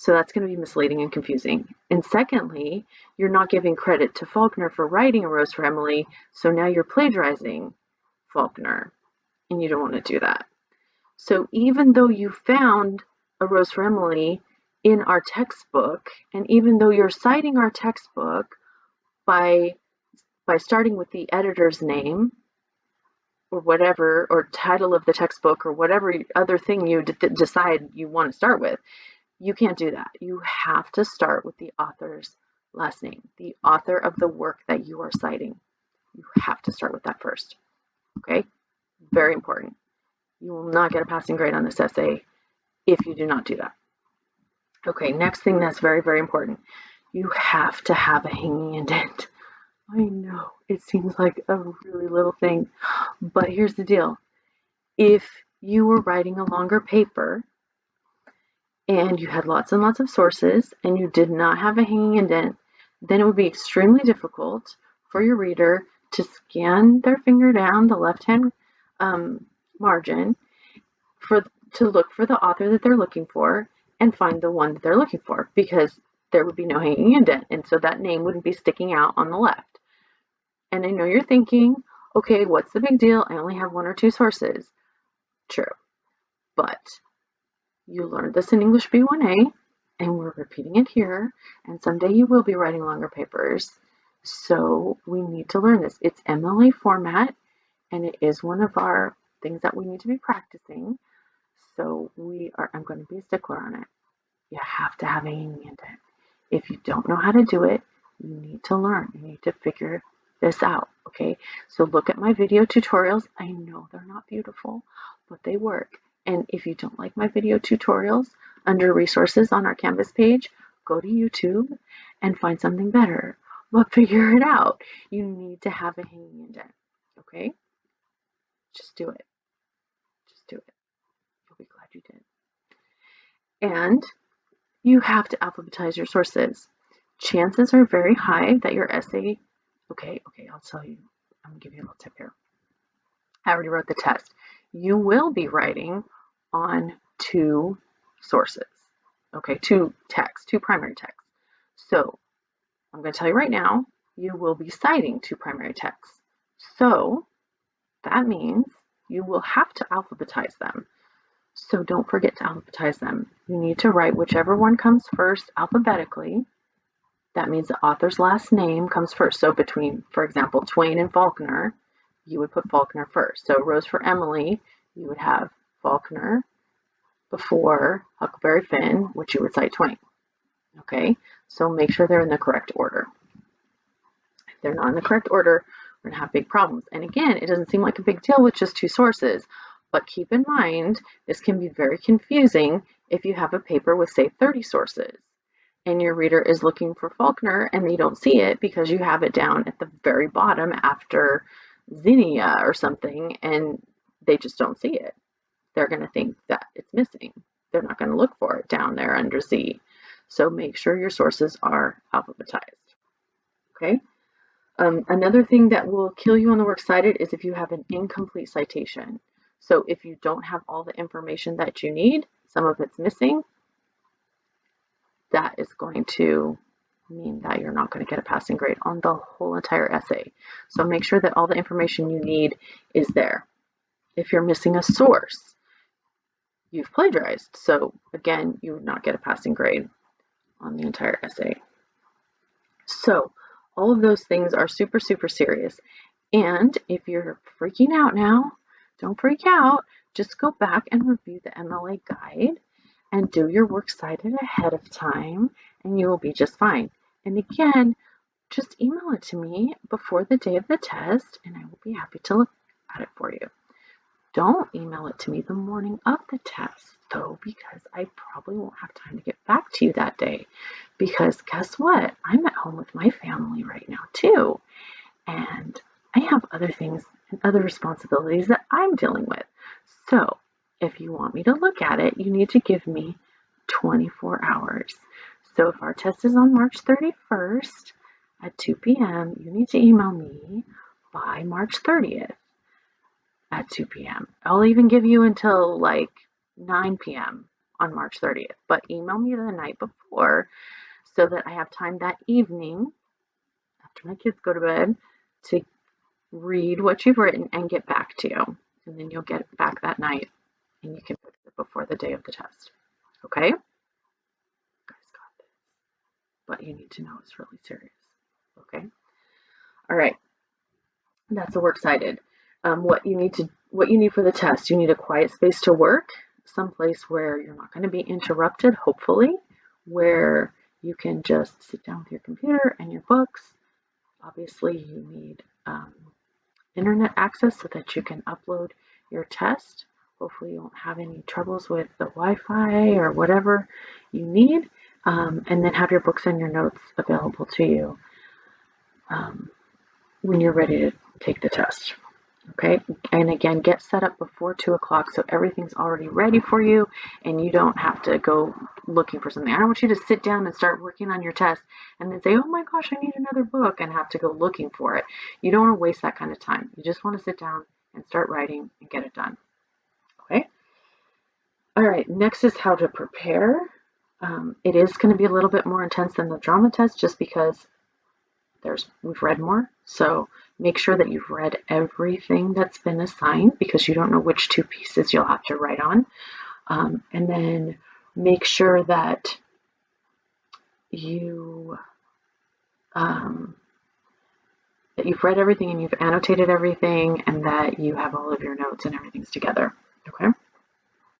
So that's going to be misleading and confusing. And secondly, you're not giving credit to Faulkner for writing A Rose for Emily, so now you're plagiarizing Faulkner, and you don't want to do that. So even though you found A Rose for Emily in our textbook, and even though you're citing our textbook by starting with the editor's name or whatever, or title of the textbook, or whatever other thing you decide you want to start with, you can't do that. You have to start with the author's last name, the author of the work that you are citing. You have to start with that first. Okay? Very important. You will not get a passing grade on this essay if you do not do that. Okay, next thing that's very, very important. You have to have a hanging indent. I know, it seems like a really little thing, but here's the deal. If you were writing a longer paper and you had lots and lots of sources and you did not have a hanging indent, then it would be extremely difficult for your reader to scan their finger down the left-hand margin to look for the author that they're looking for and find the one that they're looking for, because there would be no hanging indent, and so that name wouldn't be sticking out on the left. And I know you're thinking, okay, what's the big deal? I only have 1 or 2 sources. True, but you learned this in English B1A, and we're repeating it here, and someday you will be writing longer papers, so we need to learn this. It's MLA format, and it is one of our things that we need to be practicing. So I'm going to be a stickler on it. You have to have a hanging indent. If you don't know how to do it, you need to learn. You need to figure this out, okay? So look at my video tutorials. I know they're not beautiful, but they work. And if you don't like my video tutorials, under resources on our Canvas page, go to YouTube and find something better. But figure it out. You need to have a hanging indent, okay? Just do it. Just do it. You'll be glad you did. And you have to alphabetize your sources. Chances are very high that your essay, okay, I'll tell you, I'm gonna give you a little tip here. I already wrote the test. You will be writing on 2 sources, okay, 2 texts, 2 primary texts. So I'm gonna tell you right now, you will be citing 2 primary texts. So that means you will have to alphabetize them. So don't forget to alphabetize them. You need to write whichever one comes first alphabetically. That means the author's last name comes first. So between, for example, Twain and Faulkner, you would put Faulkner first. So Rose for Emily, you would have Faulkner before Huckleberry Finn, which you would cite Twain. Okay, so make sure they're in the correct order. If they're not in the correct order, we're gonna have big problems. And again, it doesn't seem like a big deal with just 2 sources, but keep in mind, this can be very confusing if you have a paper with, say, 30 sources and your reader is looking for Faulkner and they don't see it because you have it down at the very bottom after Zinnia or something, and they just don't see it. They're going to think that it's missing. They're not going to look for it down there under Z. So make sure your sources are alphabetized. Okay? Another thing that will kill you on the works cited is if you have an incomplete citation. So if you don't have all the information that you need, some of it's missing, that is going to mean that you're not going to get a passing grade on the whole entire essay. So make sure that all the information you need is there. If you're missing a source, you've plagiarized. So again, you would not get a passing grade on the entire essay. So all of those things are super, super serious. And if you're freaking out now, don't freak out. Just go back and review the MLA guide and do your works cited ahead of time, and you will be just fine. And again, just email it to me before the day of the test, and I will be happy to look at it for you. Don't email it to me the morning of the test, though, because I probably won't have time to get back to you that day. Because guess what? I'm at home with my family right now, too. And I have other things and other responsibilities that I'm dealing with. So if you want me to look at it, you need to give me 24 hours. So if our test is on March 31st at 2 p.m., you need to email me by March 30th at 2 p.m. I'll even give you until like 9 p.m. on March 30th, but email me the night before so that I have time that evening after my kids go to bed to read what you've written and get back to you. And then you'll get it back that night and you can fix it before the day of the test. Okay? You guys got this. But you need to know it's really serious. Okay? All right. That's a works cited. What you need for the test, you need a quiet space to work, someplace where you're not going to be interrupted, hopefully, where you can just sit down with your computer and your books. Obviously, you need internet access so that you can upload your test. Hopefully, you won't have any troubles with the Wi-Fi or whatever you need, and then have your books and your notes available to you when you're ready to take the test. Okay, and again, get set up before 2 o'clock so everything's already ready for you and you don't have to go looking for something. I don't want you to sit down and start working on your test and then say, oh my gosh, I need another book, and have to go looking for it. You don't want to waste that kind of time. You just want to sit down and start writing and get it done. Okay? All right, next is how to prepare. It is going to be a little bit more intense than the drama test just because we've read more. So make sure that you've read everything that's been assigned because you don't know which 2 pieces you'll have to write on. And then make sure that you've read everything and you've annotated everything and that you have all of your notes and everything's together. Okay.